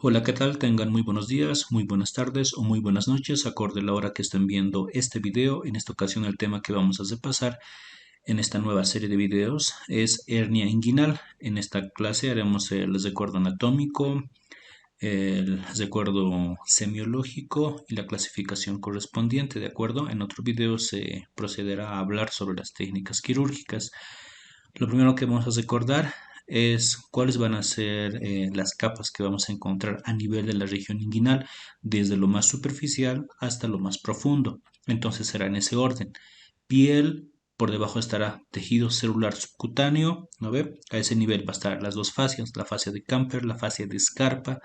Hola, ¿qué tal? Tengan muy buenos días, muy buenas tardes o muy buenas noches, acorde a la hora que estén viendo este video. En esta ocasión el tema que vamos a repasar en esta nueva serie de videos es hernia inguinal. En esta clase haremos el recuerdo anatómico, el recuerdo semiológico y la clasificación correspondiente, ¿de acuerdo? En otro video se procederá a hablar sobre las técnicas quirúrgicas. Lo primero que vamos a recordar es cuáles van a ser las capas que vamos a encontrar a nivel de la región inguinal, desde lo más superficial hasta lo más profundo. Entonces será en ese orden. Piel, por debajo estará tejido celular subcutáneo, ¿no ve? A ese nivel va a estar las dos fascias, la fascia de Camper, la fascia de Scarpa,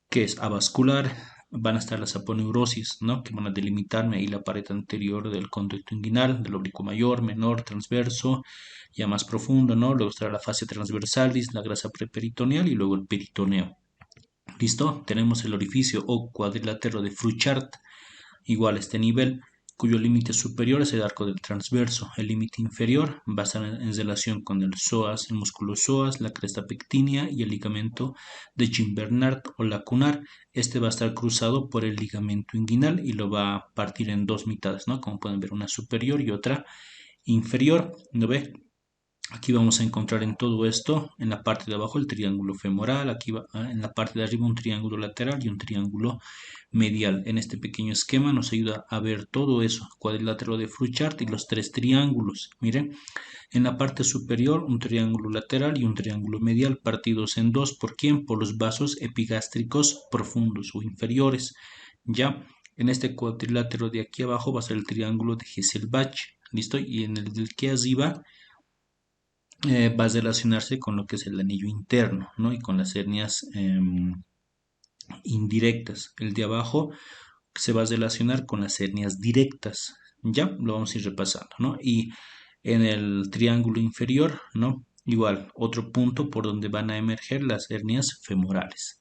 que es avascular. Van a estar las aponeurosis, ¿no? Que van a delimitarme ahí la pared anterior del conducto inguinal, del oblicuo mayor, menor, transverso, ya más profundo, ¿no? Luego estará la fascia transversalis, la grasa preperitoneal y luego el peritoneo. ¿Listo? Tenemos el orificio o cuadrilátero de Frouchard, igual a este nivel, cuyo límite superior es el arco del transverso. El límite inferior va a estar en relación con el psoas, el músculo psoas, la cresta pectínea y el ligamento de Gimbernard o lacunar. Este va a estar cruzado por el ligamento inguinal y lo va a partir en dos mitades, ¿no? Como pueden ver, una superior y otra inferior. ¿No ve? Aquí vamos a encontrar en todo esto, en la parte de abajo el triángulo femoral, aquí en la parte de arriba un triángulo lateral y un triángulo medial. En este pequeño esquema nos ayuda a ver todo eso, cuadrilátero de Frouchard y los tres triángulos. Miren, en la parte superior un triángulo lateral y un triángulo medial partidos en dos. ¿Por quién? Por los vasos epigástricos profundos o inferiores. Ya, en este cuadrilátero de aquí abajo va a ser el triángulo de Hesselbach. ¿Listo? Y en el del que arriba va a relacionarse con lo que es el anillo interno, ¿no? Y con las hernias indirectas. El de abajo se va a relacionar con las hernias directas. Ya lo vamos a ir repasando, ¿no? Y en el triángulo inferior, ¿no? Igual, otro punto por donde van a emerger las hernias femorales.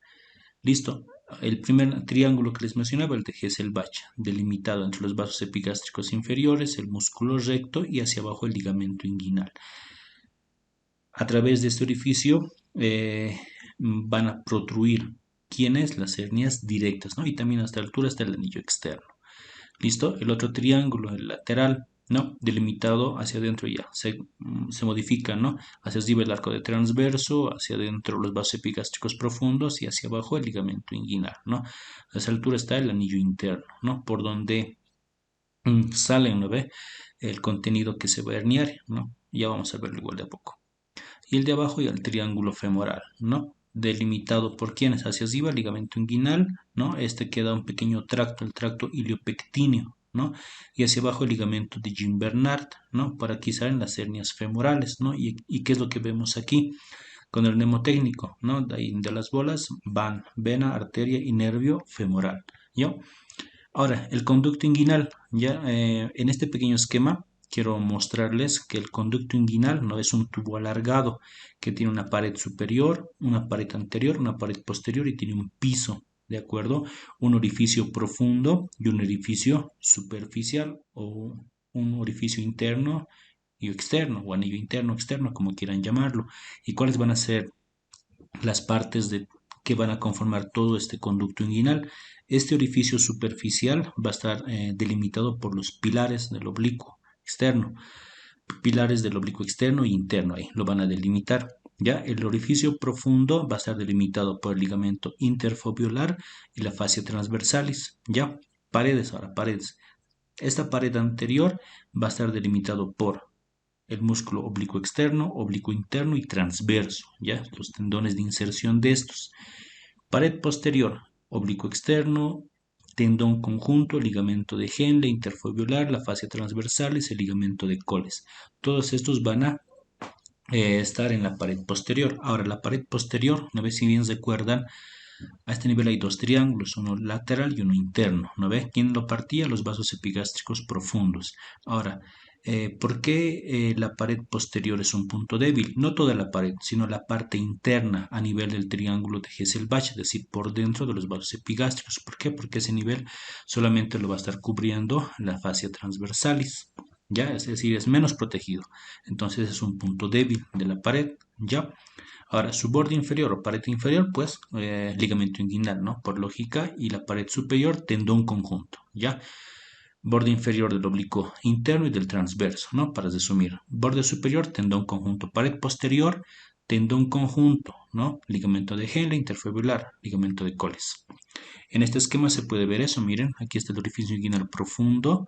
Listo. El primer triángulo que les mencionaba, el de Hesselbach, delimitado entre los vasos epigástricos inferiores, el músculo recto y hacia abajo el ligamento inguinal. A través de este orificio van a protruir ¿quiénes? Las hernias directas, ¿no? Y también a esta altura está el anillo externo. ¿Listo? El otro triángulo, el lateral, ¿no? Delimitado hacia adentro ya, se modifica, ¿no? Hacia arriba el arco de transverso, hacia adentro los vasos epigástricos profundos y hacia abajo el ligamento inguinal, ¿no? A esa altura está el anillo interno, ¿no? Por donde salen, ¿no ve? El contenido que se va a herniar, ¿no? Ya vamos a verlo igual de a poco. Y el de abajo y el triángulo femoral, ¿no? Delimitado por quienes hacia arriba, el ligamento inguinal, ¿no? Este queda un pequeño tracto, el tracto iliopectíneo, ¿no? Y hacia abajo el ligamento de Gimbernard, ¿no? Para aquí salen las hernias femorales, ¿no? ¿Y qué es lo que vemos aquí? Con el mnemotécnico, ¿no? De ahí de las bolas van vena, arteria y nervio femoral, ¿yo? Ahora, el conducto inguinal, ya en este pequeño esquema quiero mostrarles que el conducto inguinal no es un tubo alargado que tiene una pared superior, una pared anterior, una pared posterior y tiene un piso, ¿de acuerdo? Un orificio profundo y un orificio superficial o un orificio interno y externo o anillo interno, externo, como quieran llamarlo. ¿Y cuáles van a ser las partes que van a conformar todo este conducto inguinal? Este orificio superficial va a estar delimitado por los pilares del oblicuo externo, pilares del oblicuo externo e interno, ahí lo van a delimitar. Ya el orificio profundo va a estar delimitado por el ligamento interfobiolar y la fascia transversalis. Ya, paredes, ahora paredes. Esta pared anterior va a estar delimitado por el músculo oblicuo externo, oblicuo interno y transverso, ¿ya? Los tendones de inserción de estos. Pared posterior, oblicuo externo, tendón conjunto, ligamento de Henle, interfobiolar, la fascia transversal es el ligamento de Coles. Todos estos van a estar en la pared posterior. Ahora, la pared posterior, una vez si bien recuerdan, a este nivel hay dos triángulos, uno lateral y uno interno, ¿no ve? ¿Quién lo partía? Los vasos epigástricos profundos. Ahora, ¿por qué la pared posterior es un punto débil? No toda la pared, sino la parte interna a nivel del triángulo de Hesselbach, es decir, por dentro de los vasos epigástricos. ¿Por qué? Porque ese nivel solamente lo va a estar cubriendo la fascia transversalis. ¿Ya? Es decir, es menos protegido. Entonces es un punto débil de la pared. ¿ya? Ahora, su borde inferior o pared inferior, pues ligamento inguinal, ¿no? Por lógica, y la pared superior, tendón conjunto, ¿ya? Borde inferior del oblicuo interno y del transverso, ¿no? Para resumir. Borde superior, tendón conjunto. Pared posterior, tendón conjunto, ¿no? Ligamento de Henle, interfibular, ligamento de Coles. En este esquema se puede ver eso, miren, aquí está el orificio inguinal profundo,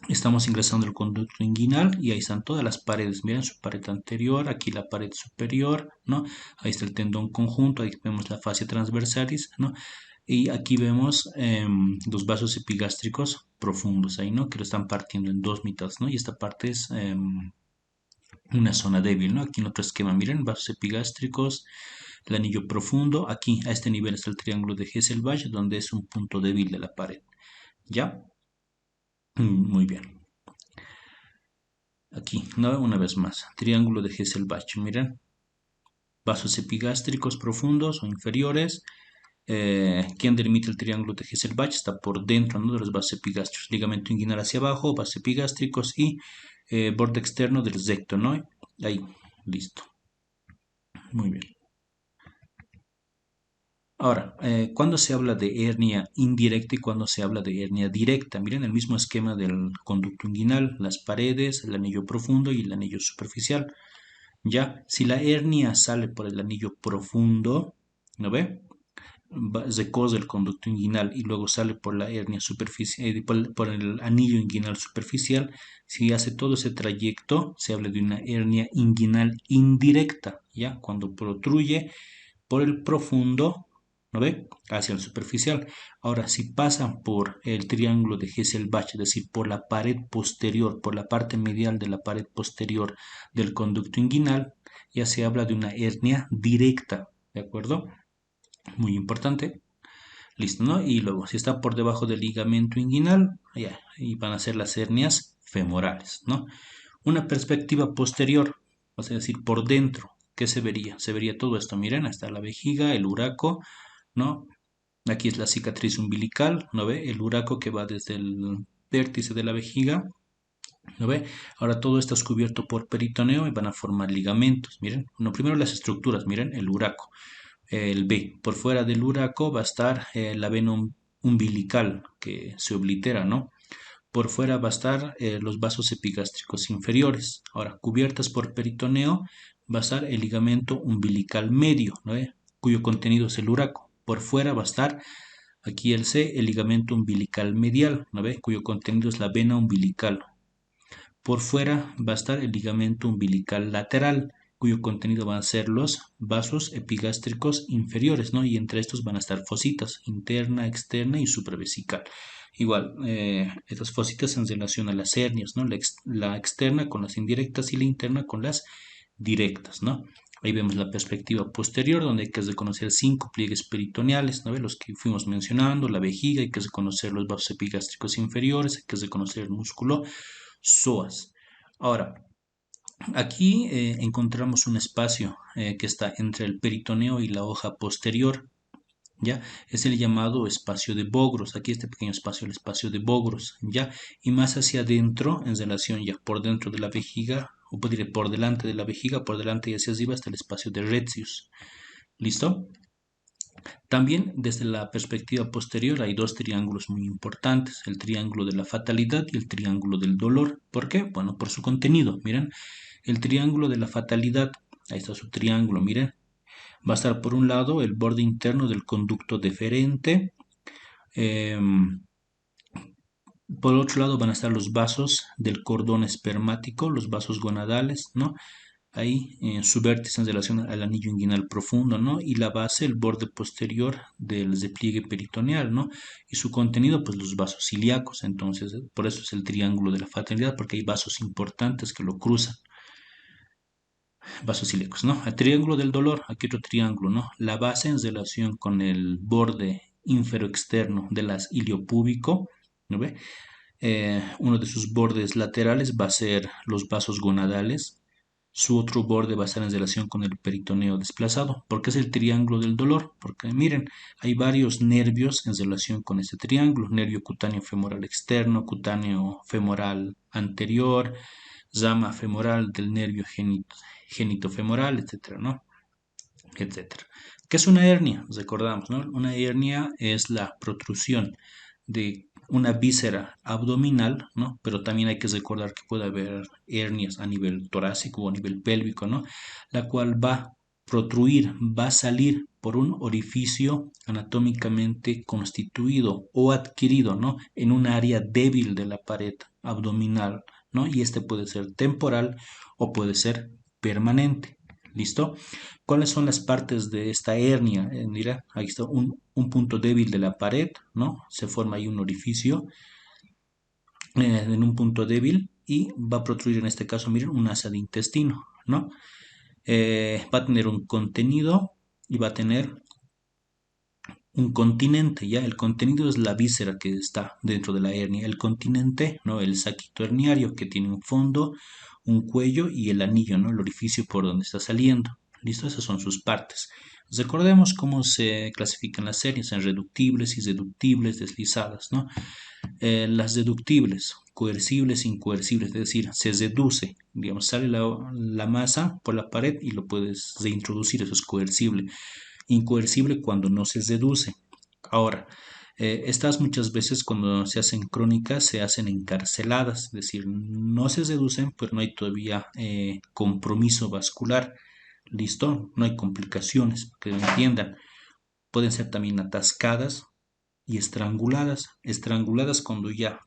estamos ingresando el conducto inguinal y ahí están todas las paredes, miren su pared anterior, aquí la pared superior, ¿no? Ahí está el tendón conjunto, ahí vemos la fascia transversalis, ¿no? Y aquí vemos los vasos epigástricos profundos ahí, ¿no? Que lo están partiendo en dos mitades, ¿no? Y esta parte es una zona débil, ¿no? Aquí en otro esquema, miren, vasos epigástricos, el anillo profundo, aquí a este nivel está el triángulo de Hesselbach, donde es un punto débil de la pared, ¿ya? Muy bien. Aquí, ¿no? Una vez más, triángulo de Hesselbach, miren, vasos epigástricos profundos o inferiores. ¿Quién delimita el triángulo de Hesselbach? Está por dentro, ¿no? De los vasos epigástricos, ligamento inguinal hacia abajo, vasos epigástricos y borde externo del recto, ¿no? Ahí, listo. Muy bien. Ahora, ¿cuándo se habla de hernia indirecta y cuándo se habla de hernia directa? Miren el mismo esquema del conducto inguinal, las paredes, el anillo profundo y el anillo superficial. Ya, si la hernia sale por el anillo profundo, ¿no ve? Recorre el conducto inguinal y luego sale por la hernia superficial, por el anillo inguinal superficial. Si hace todo ese trayecto, se habla de una hernia inguinal indirecta, ¿ya? Cuando protruye por el profundo, ¿no ve? Hacia el superficial. Ahora, si pasan por el triángulo de Hesselbach, es decir, por la pared posterior, por la parte medial de la pared posterior del conducto inguinal, ya se habla de una hernia directa, ¿de acuerdo? Muy importante. Listo, ¿no? Y luego, si está por debajo del ligamento inguinal, ya, y van a ser las hernias femorales, ¿no? Una perspectiva posterior, es decir, por dentro, ¿qué se vería? Se vería todo esto, miren, hasta la vejiga, el uraco, ¿no? Aquí es la cicatriz umbilical, ¿no ve? El uraco que va desde el vértice de la vejiga, ¿no ve? Ahora todo esto es cubierto por peritoneo y van a formar ligamentos, miren. No, primero las estructuras, miren, el uraco, el B. Por fuera del uraco va a estar la vena umbilical que se oblitera, ¿no? Por fuera va a estar los vasos epigástricos inferiores. Ahora, cubiertas por peritoneo va a estar el ligamento umbilical medio, ¿no? Cuyo contenido es el uraco. Por fuera va a estar aquí el C, el ligamento umbilical medial, ¿no? Cuyo contenido es la vena umbilical. Por fuera va a estar el ligamento umbilical lateral, cuyo contenido van a ser los vasos epigástricos inferiores, ¿no? Y entre estos van a estar fositas, interna, externa y supravesical. Igual, estas fositas en relación a las hernias, ¿no? La externa con las indirectas y la interna con las directas, ¿no? Ahí vemos la perspectiva posterior, donde hay que reconocer 5 pliegues peritoneales, ¿no? Los que fuimos mencionando, la vejiga, hay que reconocer los vasos epigástricos inferiores, hay que reconocer el músculo psoas. Ahora, aquí encontramos un espacio que está entre el peritoneo y la hoja posterior, ¿ya? Es el llamado espacio de Bogros. Aquí este pequeño espacio, el espacio de Bogros, ¿ya? Y más hacia adentro, en relación ya por dentro de la vejiga, o diré por delante de la vejiga, por delante y hacia arriba está el espacio de Retzius. ¿Listo? También desde la perspectiva posterior hay dos triángulos muy importantes, el triángulo de la fatalidad y el triángulo del dolor. ¿Por qué? Bueno, por su contenido. Miren, el triángulo de la fatalidad, ahí está su triángulo, miren. Va a estar por un lado el borde interno del conducto deferente, por otro lado van a estar los vasos del cordón espermático, los vasos gonadales, ¿no? Ahí en su vértice en relación al anillo inguinal profundo, ¿no? Y la base, el borde posterior del despliegue peritoneal, ¿no? Y su contenido, pues los vasos ilíacos. Entonces, por eso es el triángulo de la fatalidad, porque hay vasos importantes que lo cruzan. Vasos ilíacos, ¿no? El triángulo del dolor, aquí otro triángulo, ¿no? La base en relación con el borde inferoexterno de las iliopúbico, ¿no ve? Uno de sus bordes laterales va a ser los vasos gonadales. Su otro borde va a estar en relación con el peritoneo desplazado. ¿Por qué es el triángulo del dolor? Porque miren, hay varios nervios en relación con este triángulo. Nervio cutáneo femoral externo, cutáneo femoral anterior, rama femoral del nervio genitofemoral, etcétera, ¿no? Etcétera. ¿Qué es una hernia? Recordamos, ¿no? Una hernia es la protrusión de una víscera abdominal, ¿no? Pero también hay que recordar que puede haber hernias a nivel torácico o a nivel pélvico, ¿no? La cual va a protruir, va a salir por un orificio anatómicamente constituido o adquirido, ¿no? En un área débil de la pared abdominal, ¿no? Y este puede ser temporal o puede ser permanente. ¿Listo? ¿Cuáles son las partes de esta hernia? Mira, ahí está un punto débil de la pared, ¿no? Se forma ahí un orificio en un punto débil y va a protruir en este caso, miren, un asa de intestino, ¿no? Va a tener un contenido y va a tener un continente, ¿ya? El contenido es la víscera que está dentro de la hernia. El continente, ¿no? El saquito herniario que tiene un fondo, un cuello y el anillo, ¿no? El orificio por donde está saliendo. ¿Listo? Esas son sus partes. Recordemos cómo se clasifican las hernias en reductibles y deductibles deslizadas, ¿no? Las deductibles, coercibles, incoercibles, es decir, se deduce, digamos, sale la masa por la pared y lo puedes reintroducir, eso es coercible. Incoercible cuando no se deduce. Ahora, estas muchas veces cuando se hacen crónicas se hacen encarceladas, es decir, no se deducen, pero no hay todavía compromiso vascular. ¿Listo? No hay complicaciones, para que lo entiendan. Pueden ser también atascadas y estranguladas. Estranguladas cuando ya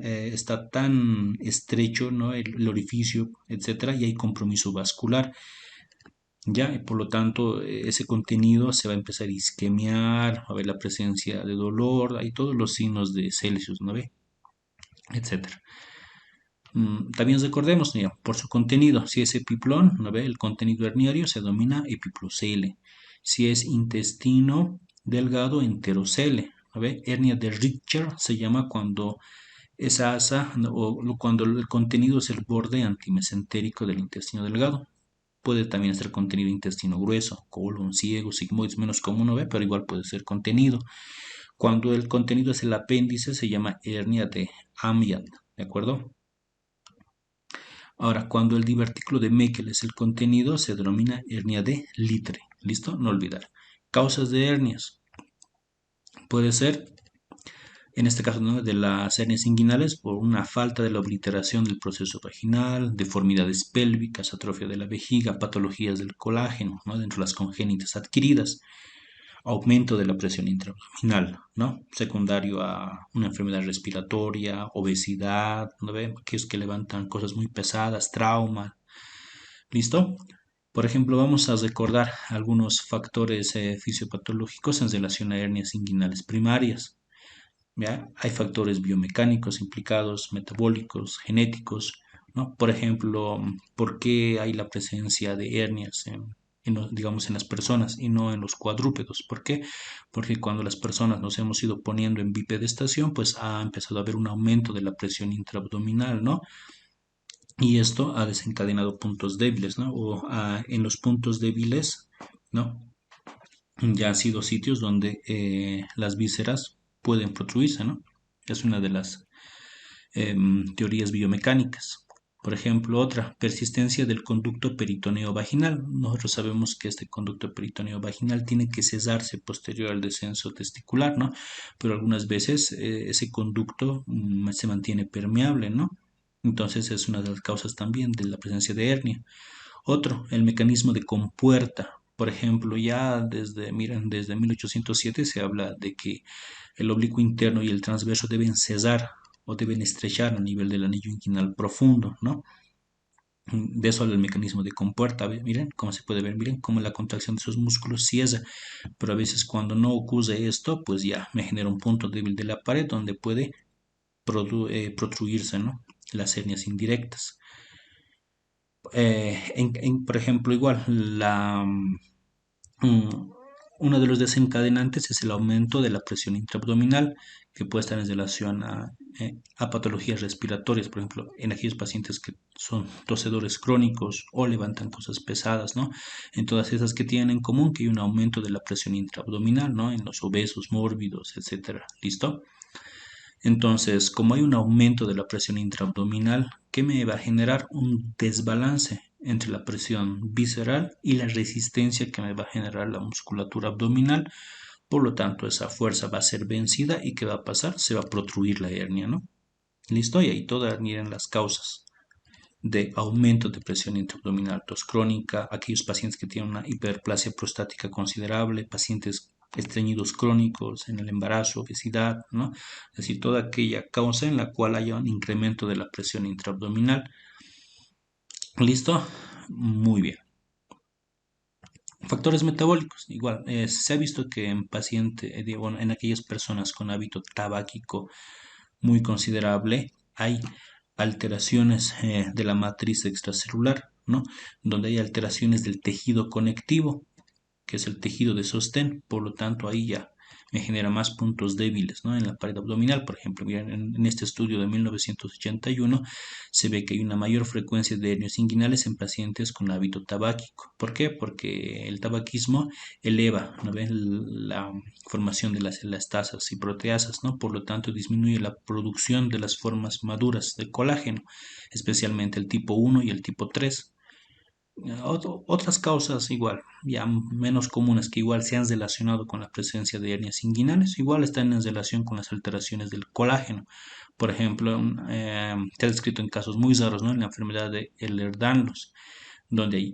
está tan estrecho, ¿no? el orificio, etcétera, y hay compromiso vascular. Ya, y por lo tanto, ese contenido se va a empezar a isquemiar, va a haber la presencia de dolor, hay todos los signos de Celsius, ¿no ve? Etcétera. También recordemos, ya, por su contenido, si es epiplón, ¿no ve? El contenido herniario se denomina epiplocele. Si es intestino delgado, enterocele, ¿no ve? Hernia de Richter se llama cuando esa asa, ¿no? Cuando el contenido es el borde antimesentérico del intestino delgado. Puede también ser contenido intestino grueso, colon, ciego, sigmoides, menos común, ¿no ve? Pero igual puede ser contenido. Cuando el contenido es el apéndice, se llama hernia de Amiat, ¿de acuerdo? Ahora, cuando el divertículo de Meckel es el contenido, se denomina hernia de Litre. ¿Listo? No olvidar. Causas de hernias. Puede ser, en este caso, ¿no? de las hernias inguinales, por una falta de la obliteración del proceso vaginal, deformidades pélvicas, atrofia de la vejiga, patologías del colágeno, ¿no? dentro de las congénitas adquiridas, aumento de la presión intraabdominal, ¿no? Secundario a una enfermedad respiratoria, obesidad, ¿no ven? Aquellos que levantan cosas muy pesadas, trauma, ¿listo? Por ejemplo, vamos a recordar algunos factores fisiopatológicos en relación a hernias inguinales primarias. ¿Ya? Hay factores biomecánicos implicados, metabólicos, genéticos, ¿no? Por ejemplo, ¿por qué hay la presencia de hernias digamos, en las personas y no en los cuadrúpedos? ¿Por qué? Porque cuando las personas nos hemos ido poniendo en bipedestación, pues ha empezado a haber un aumento de la presión intraabdominal, ¿no? Y esto ha desencadenado puntos débiles, ¿no? O en los puntos débiles, ¿no? Ya han sido sitios donde las vísceras pueden protruirse, ¿no? Es una de las teorías biomecánicas. Por ejemplo, otra, persistencia del conducto peritoneo vaginal. Nosotros sabemos que este conducto peritoneo vaginal tiene que cesarse posterior al descenso testicular, ¿no? Pero algunas veces ese conducto se mantiene permeable, ¿no? Entonces es una de las causas también de la presencia de hernia. Otro, el mecanismo de compuerta. Por ejemplo, ya miren, desde 1807 se habla de que el oblicuo interno y el transverso deben cesar o deben estrechar a nivel del anillo inguinal profundo, ¿no? De eso habla el mecanismo de compuerta. Miren cómo se puede ver, miren cómo la contracción de esos músculos cesa, pero a veces cuando no ocurre esto, pues ya me genera un punto débil de la pared donde puede protruirse, ¿no? Las hernias indirectas. Por ejemplo, igual, mm, uno de los desencadenantes es el aumento de la presión intraabdominal, que puede estar en relación a patologías respiratorias, por ejemplo, en aquellos pacientes que son tosedores crónicos o levantan cosas pesadas, ¿no? En todas esas que tienen en común que hay un aumento de la presión intraabdominal, ¿no? En los obesos, mórbidos, etcétera. ¿Listo? Entonces, como hay un aumento de la presión intraabdominal, ¿qué me va a generar? Un desbalance entre la presión visceral y la resistencia que me va a generar la musculatura abdominal. Por lo tanto, esa fuerza va a ser vencida y ¿qué va a pasar? Se va a protruir la hernia, ¿no? ¿Listo? Y ahí todas miren las causas de aumento de presión intraabdominal, tos crónica, aquellos pacientes que tienen una hiperplasia prostática considerable, pacientes estreñidos crónicos en el embarazo, obesidad, ¿no? Es decir, toda aquella causa en la cual haya un incremento de la presión intraabdominal. ¿Listo? Muy bien. Factores metabólicos, igual, se ha visto que en bueno, en aquellas personas con hábito tabáquico muy considerable, hay alteraciones de la matriz extracelular, ¿no? Donde hay alteraciones del tejido conectivo, que es el tejido de sostén, por lo tanto ahí ya me genera más puntos débiles, ¿no? En la pared abdominal, por ejemplo, en este estudio de 1981 se ve que hay una mayor frecuencia de hernias inguinales en pacientes con hábito tabáquico. ¿Por qué? Porque el tabaquismo eleva, ¿no ven? La formación de las elastasas y proteasas, ¿no? Por lo tanto, disminuye la producción de las formas maduras de colágeno, especialmente el tipo 1 y el tipo 3. Otras causas igual, ya menos comunes, que igual se han relacionado con la presencia de hernias inguinales, igual están en relación con las alteraciones del colágeno. Por ejemplo, se ha descrito en casos muy raros, ¿no? En la enfermedad de Ehlers-Danlos, donde hay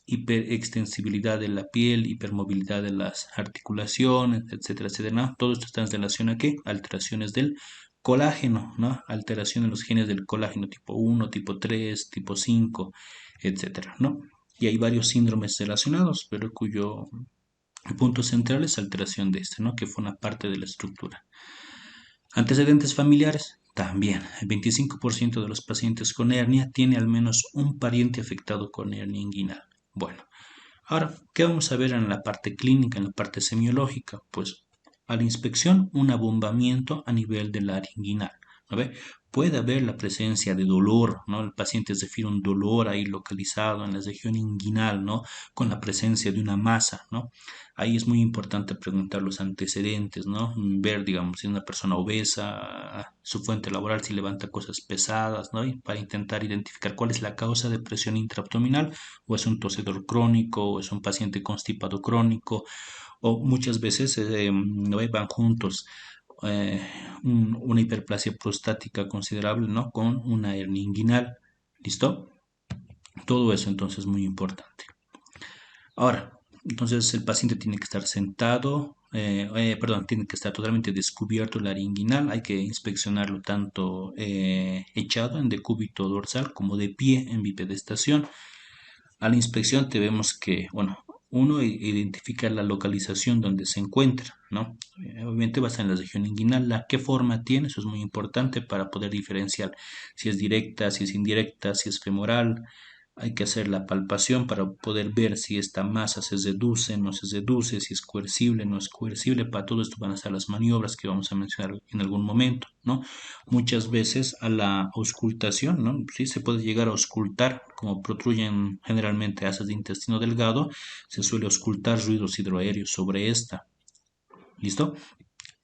hiperextensibilidad de la piel, hipermovilidad de las articulaciones, etcétera, etcétera, ¿no? Todo esto está en relación a ¿qué? Alteraciones del colágeno, ¿no? Alteración en los genes del colágeno tipo 1, tipo 3, tipo 5, etcétera, ¿no? Y hay varios síndromes relacionados, pero cuyo punto central es alteración de este, ¿no? Que fue una parte de la estructura. Antecedentes familiares. También, el 25% de los pacientes con hernia tiene al menos un pariente afectado con hernia inguinal. Bueno, ahora, ¿qué vamos a ver en la parte clínica, en la parte semiológica? Pues a la inspección, un abombamiento a nivel del área inguinal. ¿No ve? Puede haber la presencia de dolor, ¿no? El paciente refiere un dolor ahí localizado en la región inguinal, ¿no? Con la presencia de una masa, ¿no? Ahí es muy importante preguntar los antecedentes, ¿no? Ver, digamos, si es una persona obesa, su fuente laboral, si levanta cosas pesadas, ¿no? Y para intentar identificar cuál es la causa de presión intraabdominal, o es un tosedor crónico, o es un paciente constipado crónico, o muchas veces ¿no? Van juntos eh, una hiperplasia prostática considerable, ¿no? Con una hernia inguinal. ¿Listo? Todo eso entonces es muy importante. Ahora, entonces el paciente tiene que estar sentado, perdón, tiene que estar totalmente descubierto el área inguinal, hay que inspeccionarlo tanto echado en decúbito dorsal como de pie en bipedestación. A la inspección debemos que, bueno, uno identifica la localización donde se encuentra, ¿no? Obviamente va a estar en la región inguinal, la qué forma tiene, eso es muy importante para poder diferenciar si es directa, si es indirecta, si es femoral. Hay que hacer la palpación para poder ver si esta masa se reduce, no se reduce, si es coercible, no es coercible. Para todo esto van a estar las maniobras que vamos a mencionar en algún momento, ¿no? Muchas veces a la auscultación, ¿no? Sí, se puede llegar a auscultar, como protruyen generalmente asas de intestino delgado, se suele auscultar ruidos hidroaéreos sobre esta. ¿Listo?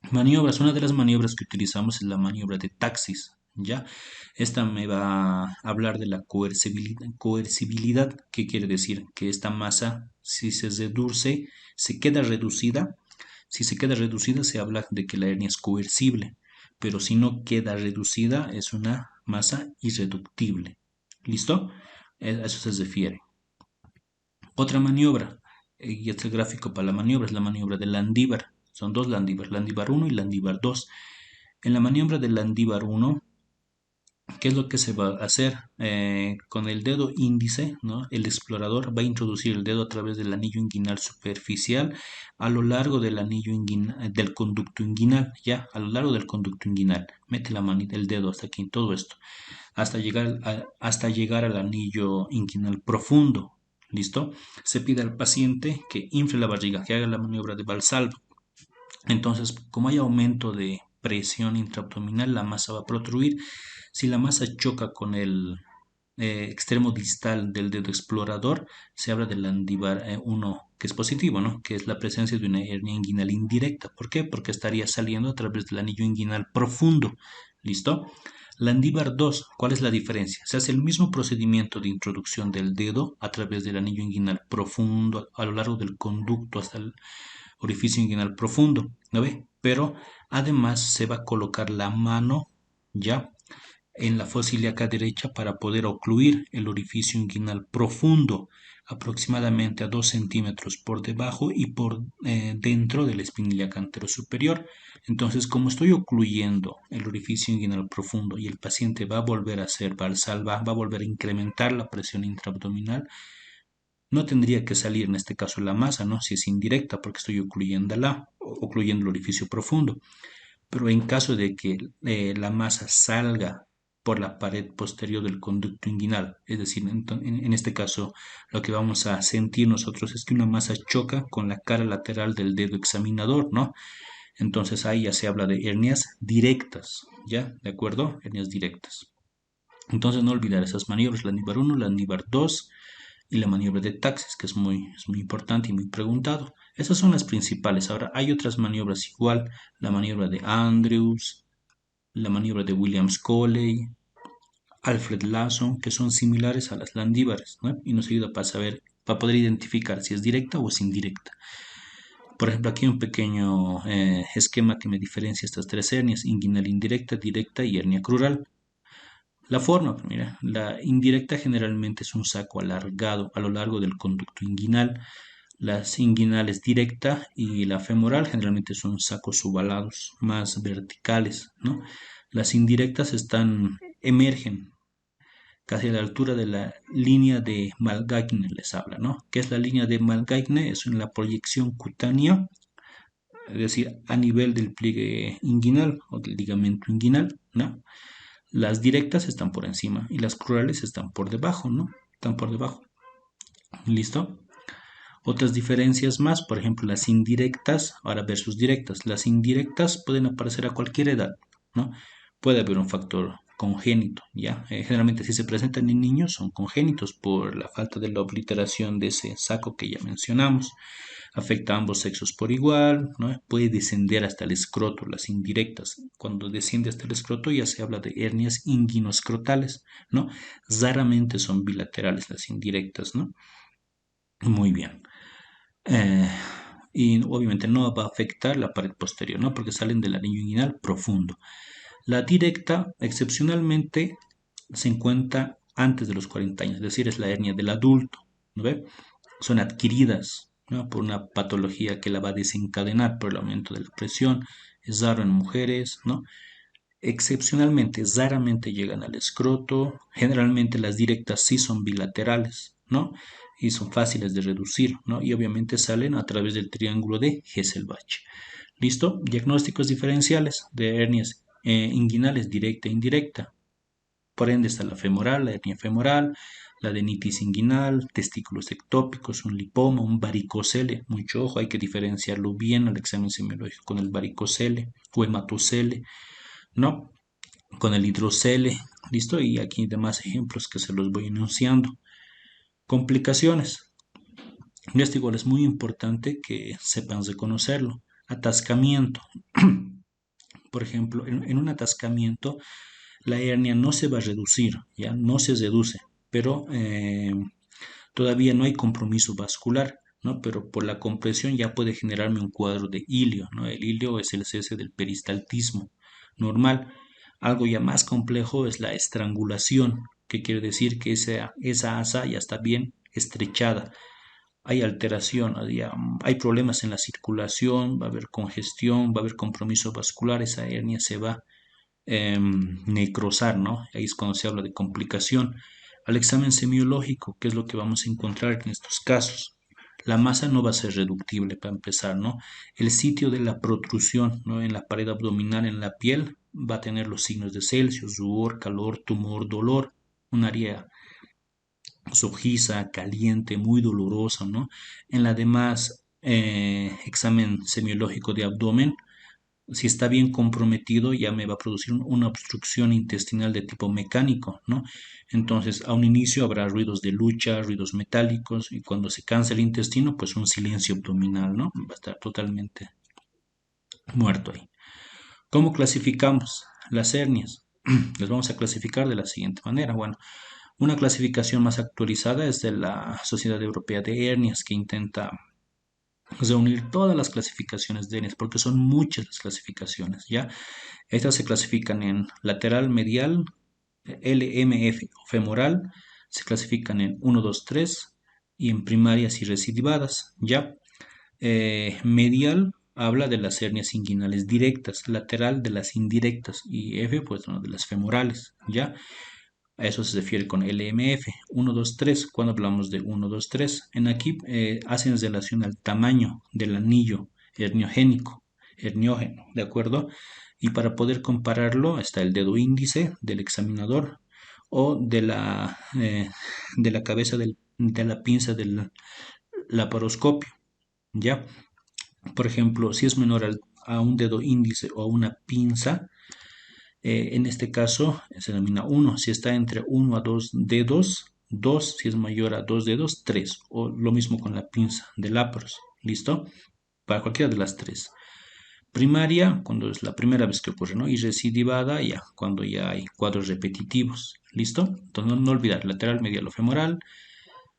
Maniobras, una de las maniobras que utilizamos es la maniobra de taxis, ¿ya? Esta me va a hablar de la coercibilidad, ¿qué quiere decir? Que esta masa, si se reduce, se queda reducida. Si se queda reducida, se habla de que la hernia es coercible, pero si no queda reducida, es una masa irreductible. ¿Listo? A eso se refiere. Otra maniobra, y este gráfico para la maniobra es la maniobra del Landívar. Son dos Landívar 1 y Landívar 2. En la maniobra del Landívar 1, ¿qué es lo que se va a hacer? Con el dedo índice, ¿no? El explorador va a introducir el dedo a través del anillo inguinal superficial a lo largo del anillo del conducto inguinal, ya, a lo largo del conducto inguinal. Mete la manita, el dedo hasta aquí, todo esto, hasta llegar al anillo inguinal profundo. ¿Listo? Se pide al paciente que infle la barriga, que haga la maniobra de Valsalva. Entonces, como hay aumento de presión intraabdominal, la masa va a protruir. Si la masa choca con el extremo distal del dedo explorador, se habla del Landívar 1, que es positivo, ¿no? Que es la presencia de una hernia inguinal indirecta. ¿Por qué? Porque estaría saliendo a través del anillo inguinal profundo. ¿Listo? Landívar 2, ¿cuál es la diferencia? Se hace el mismo procedimiento de introducción del dedo a través del anillo inguinal profundo a lo largo del conducto hasta el orificio inguinal profundo, ¿no ve? Pero además se va a colocar la mano ya en la fosa ilíaca derecha para poder ocluir el orificio inguinal profundo, aproximadamente a 2 centímetros por debajo y por dentro de la espina ilíaca anterosuperior. Entonces, como estoy ocluyendo el orificio inguinal profundo y el paciente va a volver a hacer valsalva, va a volver a incrementar la presión intraabdominal, no tendría que salir en este caso la masa, ¿no? Si es indirecta, porque estoy ocluyendo el orificio profundo. Pero en caso de que la masa salga por la pared posterior del conducto inguinal, es decir, en este caso lo que vamos a sentir nosotros es que una masa choca con la cara lateral del dedo examinador, ¿no? Entonces ahí ya se habla de hernias directas, ¿ya? ¿De acuerdo? Hernias directas. Entonces no olvidar esas maniobras, la Landívar 1, la Landívar 2 y la maniobra de Taxis, que es muy importante y muy preguntado. Esas son las principales. Ahora hay otras maniobras igual, la maniobra de Andrews, la maniobra de Williams Coley, Alfred Lawson, que son similares a las landívares, ¿no? Y nos ayuda para saber, para poder identificar si es directa o es indirecta. Por ejemplo, aquí hay un pequeño esquema que me diferencia estas tres hernias, inguinal indirecta, directa y hernia crural. La forma, pues mira, la indirecta generalmente es un saco alargado a lo largo del conducto inguinal. Las inguinales directa y la femoral generalmente son sacos subalados, más verticales, ¿no? Las indirectas emergen casi a la altura de la línea de Malgaigne, les habla, ¿no? ¿Qué es la línea de Malgaigne? Es en la proyección cutánea, es decir, a nivel del pliegue inguinal o del ligamento inguinal, ¿no? Las directas están por encima y las crurales están por debajo, ¿no? Están por debajo. ¿Listo? Otras diferencias más, por ejemplo, las indirectas, ahora versus directas. Las indirectas pueden aparecer a cualquier edad, ¿no? Puede haber un factor congénito, ¿ya? Generalmente si se presentan en niños son congénitos por la falta de la obliteración de ese saco que ya mencionamos. Afecta a ambos sexos por igual, ¿no? Puede descender hasta el escroto, las indirectas. Cuando desciende hasta el escroto ya se habla de hernias inguinoscrotales, ¿no? Raramente son bilaterales las indirectas, ¿no? Muy bien. Eh, y obviamente no va a afectar la pared posterior, ¿no? Porque salen del anillo inguinal profundo. La directa, excepcionalmente, se encuentra antes de los 40 años, es decir, es la hernia del adulto, ¿no ve? Son adquiridas, ¿no? Por una patología que la va a desencadenar por el aumento de la presión. Es raro en mujeres, ¿no? Excepcionalmente, raramente llegan al escroto. Generalmente las directas sí son bilaterales, ¿no? Y son fáciles de reducir, ¿no? Y obviamente salen a través del triángulo de Hesselbach. ¿Listo? Diagnósticos diferenciales de hernias inguinales directa e indirecta. Por ende está la femoral, la hernia femoral, la adenitis inguinal, testículos ectópicos, un lipoma, un varicocele. Mucho ojo, hay que diferenciarlo bien al examen semiológico con el varicocele o hematocele, ¿no? Con el hidrocele, ¿listo? Y aquí demás ejemplos que se los voy enunciando. Complicaciones. Esto igual es muy importante que sepan reconocerlo. Atascamiento. Por ejemplo, en un atascamiento la hernia no se va a reducir, ya no se reduce, pero todavía no hay compromiso vascular, ¿no? Pero por la compresión ya puede generarme un cuadro de ilio, ¿no? El ilio es el cese del peristaltismo normal. Algo ya más complejo es la estrangulación, que quiere decir que esa asa ya está bien estrechada. Hay alteración, hay problemas en la circulación, va a haber congestión, va a haber compromiso vascular, esa hernia se va necrosar, ¿no? Ahí es cuando se habla de complicación. Al examen semiológico, ¿qué es lo que vamos a encontrar en estos casos? La masa no va a ser reductible para empezar, ¿no? El sitio de la protrusión, ¿no? En la pared abdominal, en la piel, va a tener los signos de Celsius, rubor, calor, tumor, dolor, un área rojiza, caliente, muy dolorosa, ¿no? En la demás examen semiológico de abdomen, si está bien comprometido, ya me va a producir una obstrucción intestinal de tipo mecánico, ¿no? Entonces, a un inicio habrá ruidos de lucha, ruidos metálicos, y cuando se cansa el intestino, pues un silencio abdominal, ¿no? Va a estar totalmente muerto ahí. ¿Cómo clasificamos las hernias? Los vamos a clasificar de la siguiente manera. Bueno, una clasificación más actualizada es de la Sociedad Europea de Hernias, que intenta reunir todas las clasificaciones de hernias, porque son muchas las clasificaciones, ¿ya? Estas se clasifican en lateral, medial, LMF o femoral, se clasifican en 1, 2, 3 y en primarias y recidivadas, ¿ya? Medial habla de las hernias inguinales directas, lateral de las indirectas y F, pues, ¿no?, de las femorales, ¿ya? A eso se refiere con LMF, 1, 2, 3. Cuando hablamos de 1, 2, 3, en aquí hacen relación al tamaño del anillo herniógeno, ¿de acuerdo? Y para poder compararlo está el dedo índice del examinador o de la cabeza de la pinza del laparoscopio, ¿ya? Por ejemplo, si es menor a un dedo índice o a una pinza, en este caso se denomina 1. Si está entre 1 a 2 dedos, 2. Si es mayor a 2 dedos, 3. O lo mismo con la pinza de lapros. ¿Listo? Para cualquiera de las tres. Primaria, cuando es la primera vez que ocurre, ¿no? Y recidivada, ya, cuando ya hay cuadros repetitivos. ¿Listo? Entonces no olvidar, lateral, medial o femoral.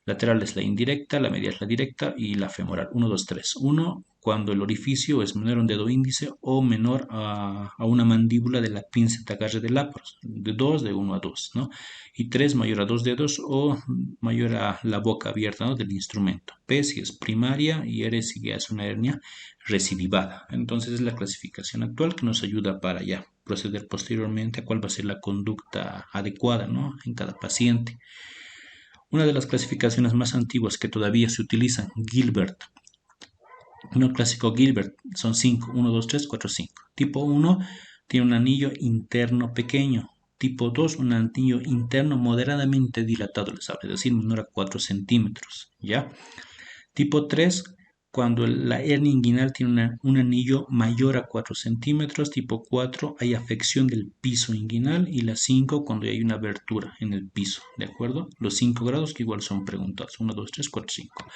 Lateral es la indirecta, la media es la directa y la femoral. 1, 2, 3. 1, cuando el orificio es menor a un dedo índice o menor a una mandíbula de la pinza de agarre de lapros. De 2, de 1 a 2, ¿no? Y 3, mayor a 2 dedos o mayor a la boca abierta, ¿no?, del instrumento. P si es primaria y R si ya es una hernia recidivada. Entonces es la clasificación actual que nos ayuda para ya proceder posteriormente a cuál va a ser la conducta adecuada, ¿no?, en cada paciente. Una de las clasificaciones más antiguas que todavía se utilizan, Gilbert. No clásico Gilbert, son 5, 1, 2, 3, 4, 5. Tipo 1 tiene un anillo interno pequeño. Tipo 2, un anillo interno moderadamente dilatado, les hablo, es decir, menor a 4 centímetros, ¿ya? Tipo 3, cuando la hernia inguinal tiene un anillo mayor a 4 centímetros. Tipo 4, hay afección del piso inguinal. Y la 5, cuando hay una abertura en el piso, ¿de acuerdo? Los 5 grados que igual son preguntados. 1, 2, 3, 4, 5.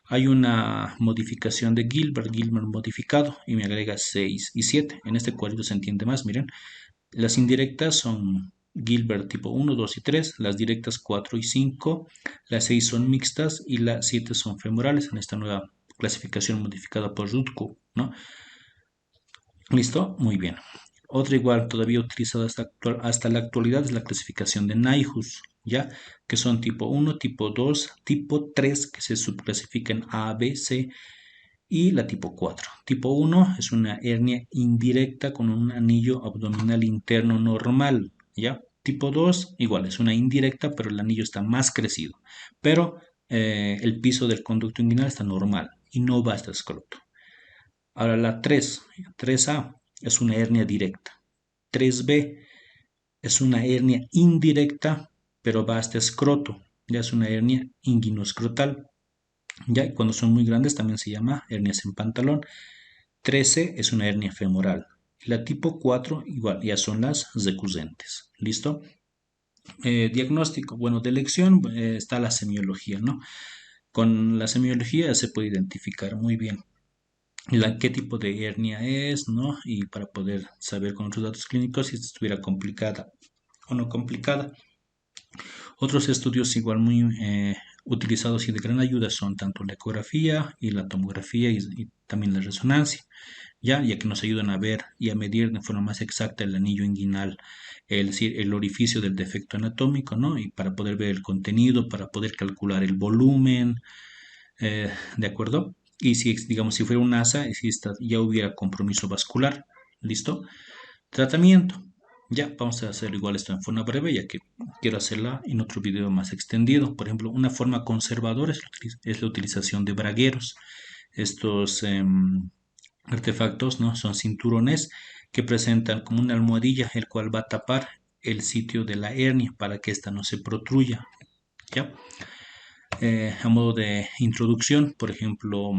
Hay una modificación de Gilbert modificado, y me agrega 6 y 7. En este cuadrito se entiende más, miren. Las indirectas son Gilbert tipo 1, 2 y 3, las directas 4 y 5, las 6 son mixtas y las 7 son femorales en esta nueva clasificación modificada por Rutko, ¿no? ¿Listo? Muy bien. Otra igual todavía utilizada hasta la actualidad es la clasificación de Nyhus, ¿ya? Que son tipo 1, tipo 2, tipo 3, que se subclasifican A, B, C, y la tipo 4. Tipo 1 es una hernia indirecta con un anillo abdominal interno normal, ¿ya? Tipo 2 igual, es una indirecta, pero el anillo está más crecido. Pero el piso del conducto inguinal está normal y no va hasta escroto. Ahora la 3A, es una hernia directa. 3B es una hernia indirecta, pero va hasta escroto. Ya es una hernia inguinoescrotal. Ya, y cuando son muy grandes también se llama hernias en pantalón. 13 es una hernia femoral. La tipo 4 igual, ya son las recurrentes. ¿Listo? Diagnóstico, bueno, de elección está la semiología, ¿no? Con la semiología se puede identificar muy bien qué tipo de hernia es, ¿no? Y para poder saber con otros datos clínicos si estuviera complicada o no complicada. Otros estudios igual muy utilizados y de gran ayuda son tanto la ecografía y la tomografía y también la resonancia, ya que nos ayudan a ver y a medir de forma más exacta el anillo inguinal, es decir, el orificio del defecto anatómico, ¿no? Y para poder ver el contenido, para poder calcular el volumen, ¿de acuerdo? Y si, digamos, si fuera un asa, si ya hubiera compromiso vascular, ¿listo? Tratamiento. Ya, vamos a hacer igual esto en forma breve, ya que quiero hacerla en otro video más extendido. Por ejemplo, una forma conservadora es la utilización de bragueros. Estos artefactos, ¿no?, son cinturones que presentan como una almohadilla, el cual va a tapar el sitio de la hernia para que ésta no se protruya. ¿Ya? A modo de introducción, por ejemplo,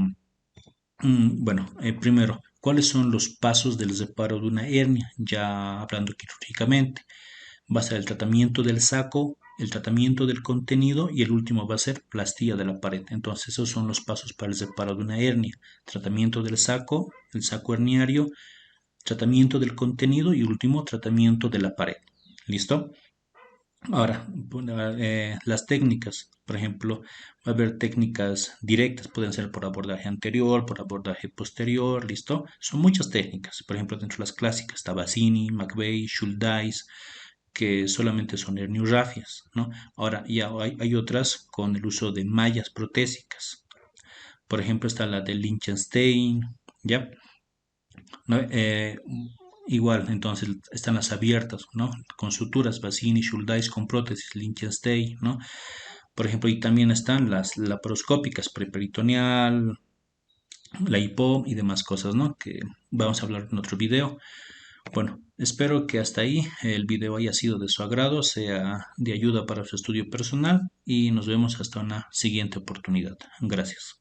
bueno, primero, ¿cuáles son los pasos del reparo de una hernia? Ya hablando quirúrgicamente, va a ser el tratamiento del saco, el tratamiento del contenido y el último va a ser plastilla de la pared. Entonces, esos son los pasos para el reparo de una hernia: tratamiento del saco, el saco herniario, tratamiento del contenido y último, tratamiento de la pared. ¿Listo? Ahora, las técnicas, por ejemplo, va a haber técnicas directas, pueden ser por abordaje anterior, por abordaje posterior, ¿listo? Son muchas técnicas. Por ejemplo, dentro de las clásicas está Bassini, McVeigh, Schuldeis, que solamente son herniorrafias, ¿no? Ahora, ya hay otras con el uso de mallas protésicas. Por ejemplo, está la de Liechtenstein, ¿ya? ¿No? Igual, entonces están las abiertas, ¿no? Con suturas, Bassini, Schuldeis con prótesis, Liechtenstein, ¿no? Por ejemplo, y también están las laparoscópicas, preperitoneal, la hipo y demás cosas, ¿no? Que vamos a hablar en otro video. Bueno, espero que hasta ahí el video haya sido de su agrado, sea de ayuda para su estudio personal y nos vemos hasta una siguiente oportunidad. Gracias.